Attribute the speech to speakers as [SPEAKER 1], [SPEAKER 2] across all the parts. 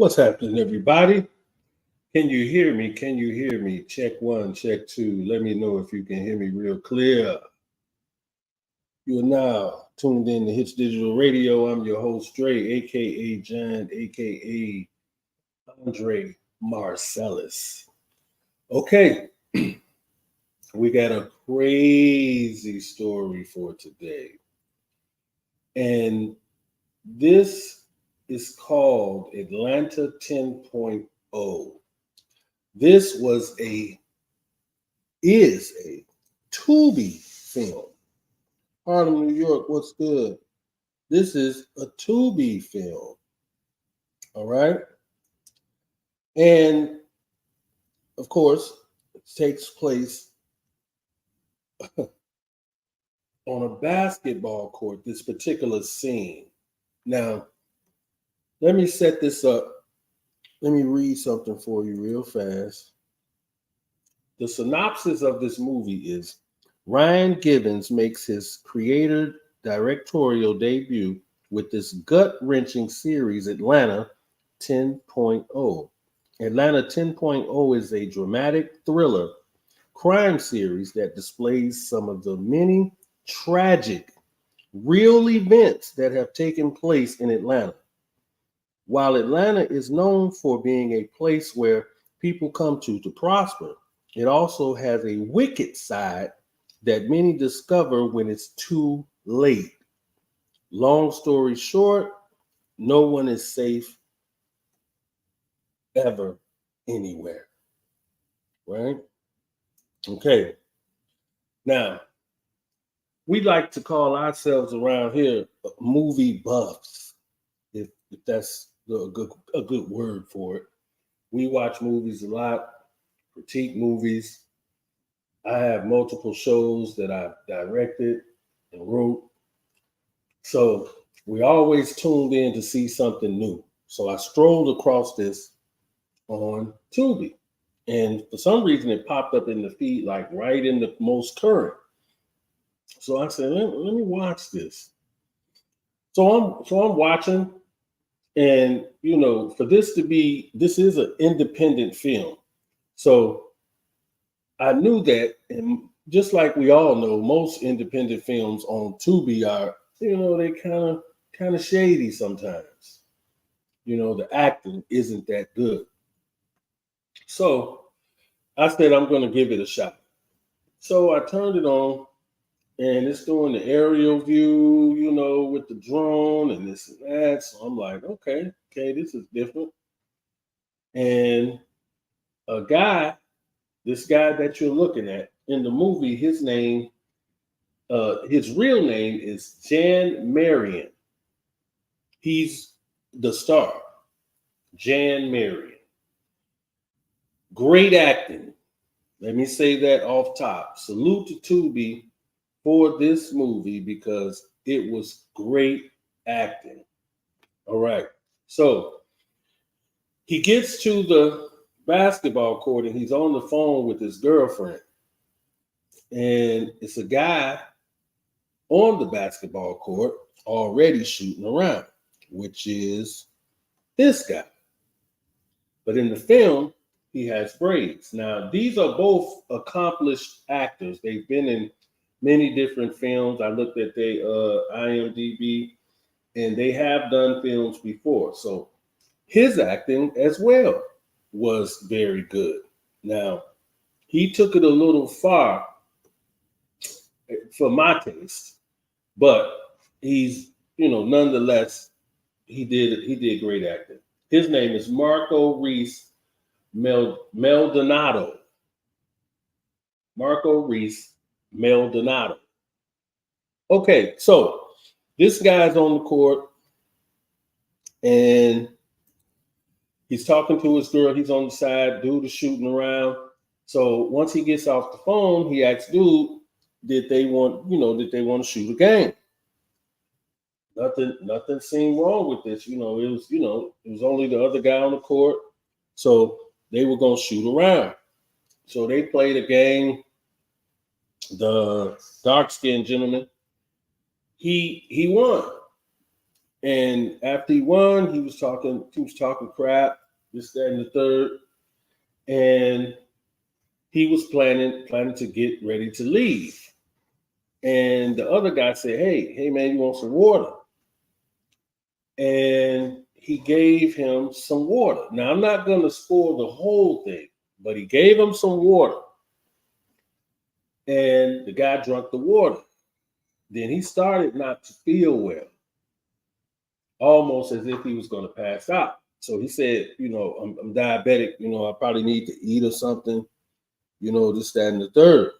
[SPEAKER 1] What's happening, everybody? Can you hear me? Can you hear me? Check one, check two. Let me know if you can hear me real clear. You are now tuned in to Hits Digital Radio. I'm your host, Dre, aka John, aka Andre Marcellus. Okay, we got a crazy story for today. And this is called Atlanta 10.0. This is a Tubi film. Harlem, New York, what's good? This is a Tubi film. All right. And of course, it takes place on a basketball court, this particular scene. Now, let me set this up. Let me read something for you real fast. The synopsis of this movie is Ryan Gibbons makes his creator directorial debut with this gut-wrenching series, Atlanta 10.0. Atlanta 10.0 is a dramatic thriller crime series that displays some of the many tragic, real events that have taken place in Atlanta. While Atlanta is known for being a place where people come to prosper, it also has a wicked side that many discover when it's too late. Long story short, no one is safe ever anywhere. Right? Okay. Now, we like to call ourselves around here movie buffs, if that's a good word for it. We watch movies a lot, critique movies. I have multiple shows that I've directed and wrote. So we always tuned in to see something new. So I strolled across this on Tubi. And for some reason, it popped up in the feed, like right in the most current. So I said, let me watch this. So I'm watching, and for this is an independent film. So I knew that, and just like we all know, most independent films on Tubi are, they kind of shady sometimes. The acting isn't that good. So I said I'm going to give it a shot. So I turned it on, and it's doing the aerial view, with the drone and this and that. So I'm like, okay, this is different. And this guy that you're looking at in the movie, his real name is Jan Marion. He's the star, Jan Marion. Great acting. Let me say that off top. Salute to Tubi for this movie because it was great acting. All right. So he gets to the basketball court and he's on the phone with his girlfriend. And it's a guy on the basketball court already shooting around, which is this guy. But in the film, he has braids. Now, these are both accomplished actors. They've been in many different films. I looked at their IMDb, and they have done films before. So his acting as well was very good. Now, he took it a little far for my taste, but he's, nonetheless, he did great acting. His name is Marco Reese Maldonado. Marco Reese Maldonado. Okay, so this guy's on the court and he's talking to his girl. He's on the side. Dude is shooting around. So once he gets off the phone, he asks dude, did they want to shoot a game? Nothing seemed wrong with this. It was only the other guy on the court. So they were going to shoot around. So they played a game. The dark-skinned gentleman, he won. And after he won, he was talking crap, this, that, and the third. And he was planning to get ready to leave. And the other guy said, hey man, you want some water? And he gave him some water. Now I'm not gonna spoil the whole thing, but he gave him some water. And the guy drank the water. Then he started not to feel well, almost as if he was going to pass out. So he said, I'm diabetic, I probably need to eat or something, this, that, and the third.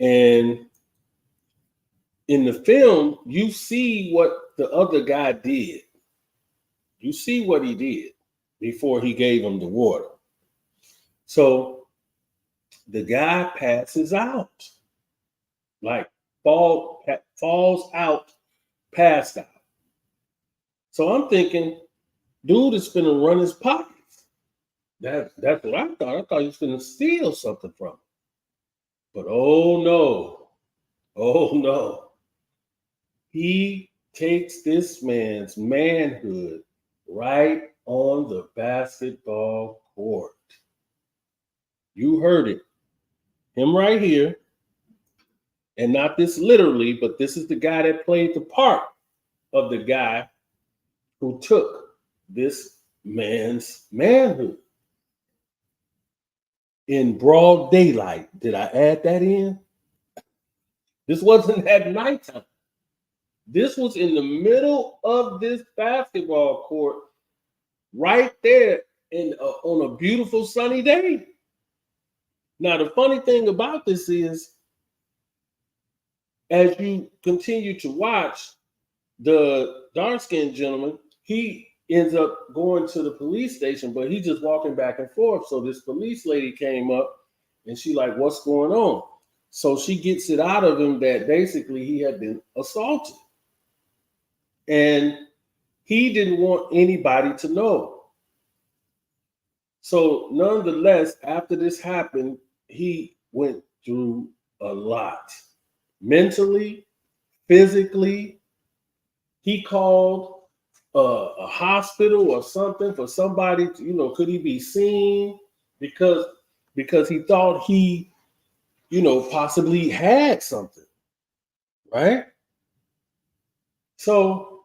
[SPEAKER 1] And in the film, you see what the other guy did. You see what he did before he gave him the water. So the guy passes out, like falls out, passed out. So I'm thinking, dude is finna run his pockets. That's what I thought. I thought he was finna steal something from him. But oh no. He takes this man's manhood right on the basketball court. You heard it. Him right here. And not this literally, but this is the guy that played the part of the guy who took this man's manhood in broad daylight. Did I add that in? This wasn't at nighttime. This was in the middle of this basketball court, right there on a beautiful sunny day. Now, the funny thing about this is, as you continue to watch, the dark-skinned gentleman, he ends up going to the police station, but he's just walking back and forth. So this police lady came up and she like, what's going on? So she gets it out of him that basically he had been assaulted. And he didn't want anybody to know. So nonetheless, after this happened, he went through a lot. Mentally, physically, he called a hospital or something for somebody to, could he be seen? Because he thought he, possibly had something, right? So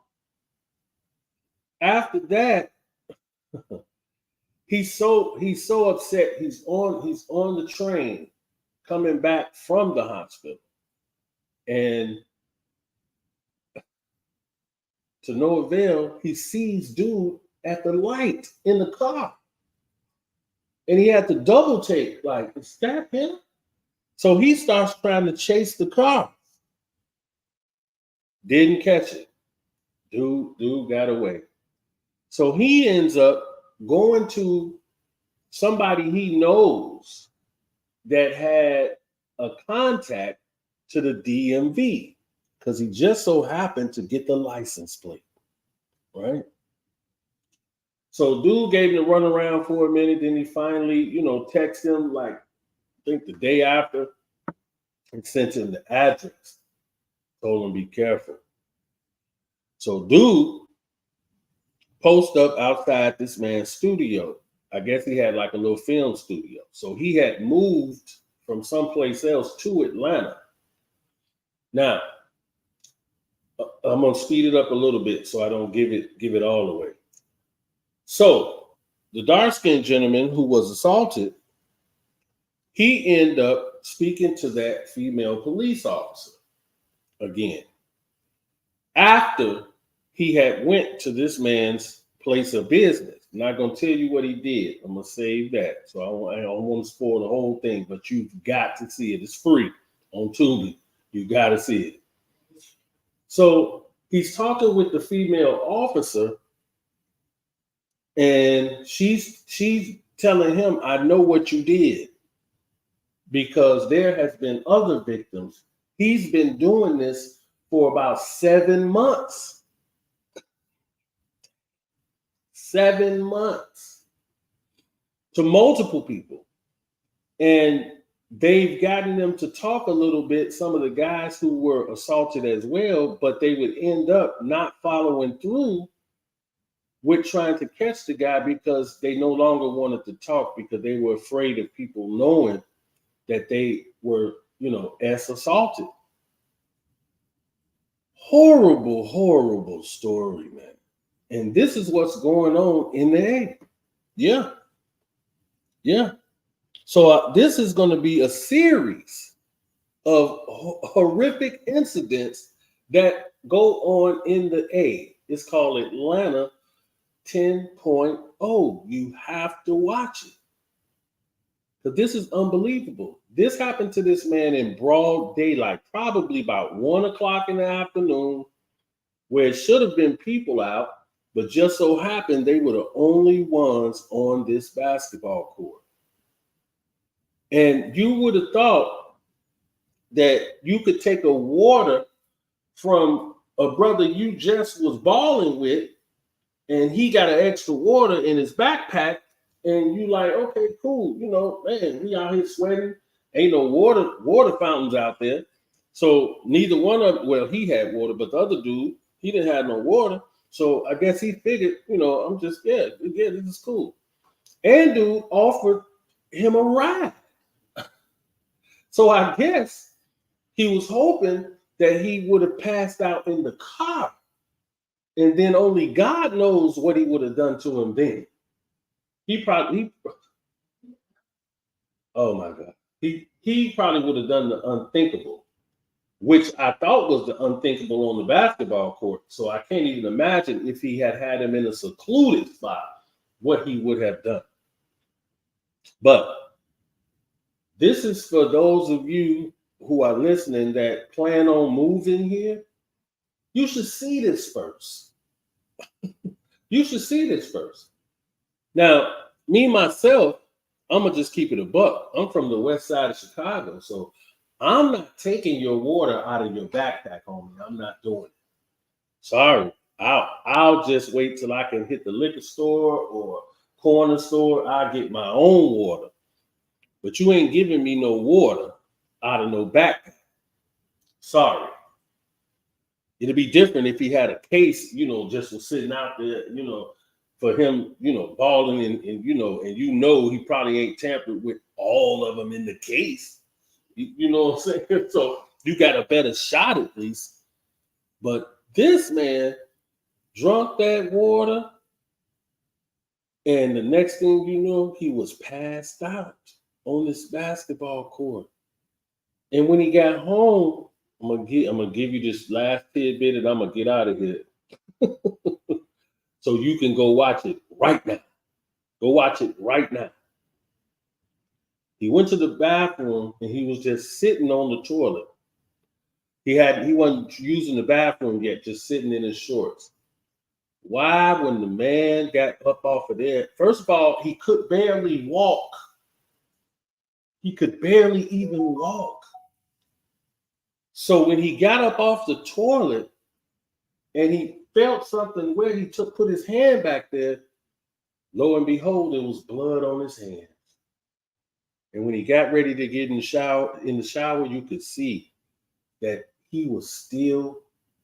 [SPEAKER 1] after that, he's so upset. He's on the train coming back from the hospital, and to no avail, he sees dude at the light in the car, and he had to double take. Like, is that him? So he starts trying to chase the car. Didn't catch it. Dude got away. So he ends up going to somebody he knows that had a contact to the DMV because he just so happened to get the license plate, right? So dude gave him a run around for a minute. Then he finally, texted him like, I think the day after, and sent him the address. Told him be careful. So dude post up outside this man's studio. I guess he had like a little film studio. So he had moved from someplace else to Atlanta. Now, I'm gonna speed it up a little bit so I don't give it all away. So the dark-skinned gentleman who was assaulted, he ended up speaking to that female police officer again after he had went to this man's place of business. I'm not going to tell you what he did. I'm going to save that. So I don't want to spoil the whole thing, but you've got to see it. It's free on Tubi. You got to see it. So he's talking with the female officer, and she's telling him, I know what you did, because there has been other victims. He's been doing this for about 7 months. 7 months to multiple people. And they've gotten them to talk a little bit, some of the guys who were assaulted as well, but they would end up not following through with trying to catch the guy because they no longer wanted to talk because they were afraid of people knowing that they were, assaulted. Horrible, horrible story, man. And this is what's going on in the A. Yeah. Yeah. So this is going to be a series of horrific incidents that go on in the A. It's called Atlanta 10.0. You have to watch it. But this is unbelievable. This happened to this man in broad daylight, probably about 1 o'clock in the afternoon, where it should have been people out, but just so happened they were the only ones on this basketball court. And you would have thought that you could take a water from a brother you just was balling with, and he got an extra water in his backpack, and you like, okay, cool. Man, we out here sweating. Ain't no water fountains out there. So neither one of them, well, he had water, but the other dude, he didn't have no water. So I guess he figured, I'm just, this is cool. And dude offered him a ride. So I guess he was hoping that he would have passed out in the car. And then only God knows what he would have done to him then. Oh my God. He probably would have done the unthinkable, which I thought was the unthinkable on the basketball court. So I can't even imagine if he had him in a secluded spot, what he would have done. But this is for those of you who are listening that plan on moving here. You should see this first. You should see this first. Now, me, myself, I'm going to just keep it a buck. I'm from the west side of Chicago, so I'm not taking your water out of your backpack, homie. I'm not doing it. Sorry. I'll just wait till I can hit the liquor store or corner store. I'll get my own water. But you ain't giving me no water out of no backpack. Sorry. It'd be different if he had a case, just was sitting out there, for him, balling and he probably ain't tampered with all of them in the case. You know what I'm saying? So you got a better shot at least. But this man drunk that water, and the next thing you know, he was passed out on this basketball court. And when he got home, I'm gonna give you this last tidbit, and I'm gonna get out of here. So you can go watch it right now. Go watch it right now. He went to the bathroom and he was just sitting on the toilet. He wasn't using the bathroom yet, just sitting in his shorts. Why, when the man got up off of there, first of all, he could barely walk. He could barely even walk. So when he got up off the toilet and he felt something where he put his hand back there, lo and behold, it was blood on his hands. And when he got ready to get in the shower, you could see that he was still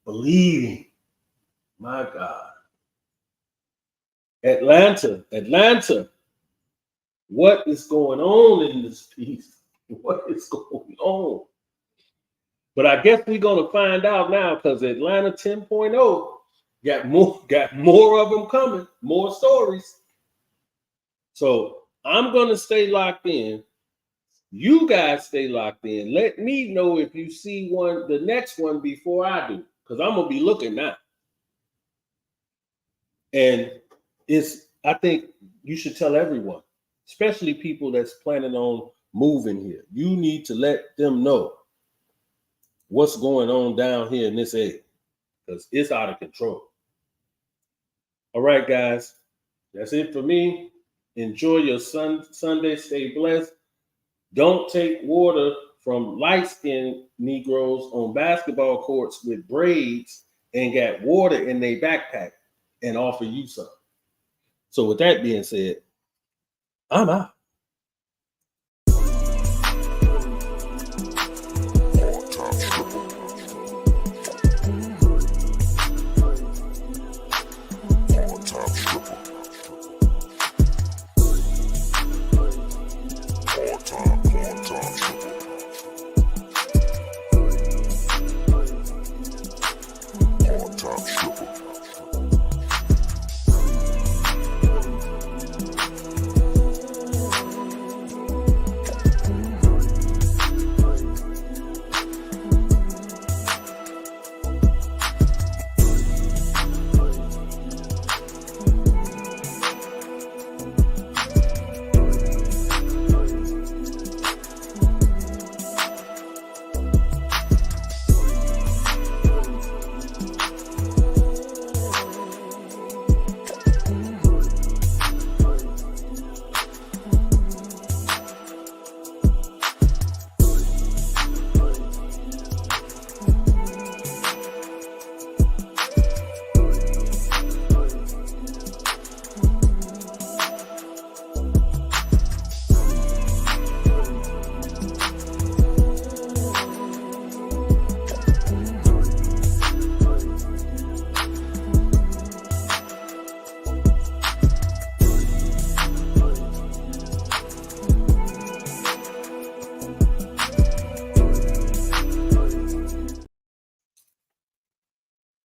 [SPEAKER 1] bleeding. My God. Atlanta, what is going on in this piece? What is going on? But I guess we're going to find out now, because Atlanta 10.0 got more of them coming, more stories. So I'm going to stay locked in. You guys stay locked in. Let me know if you see the next one before I do, because I'm going to be looking now. And I think you should tell everyone, especially people that's planning on moving here. You need to let them know what's going on down here in this area, because it's out of control. All right, guys, that's it for me. Enjoy your Sunday. Stay blessed. Don't take water from light-skinned Negroes on basketball courts with braids and got water in their backpack and offer you some. So with that being said, I'm out.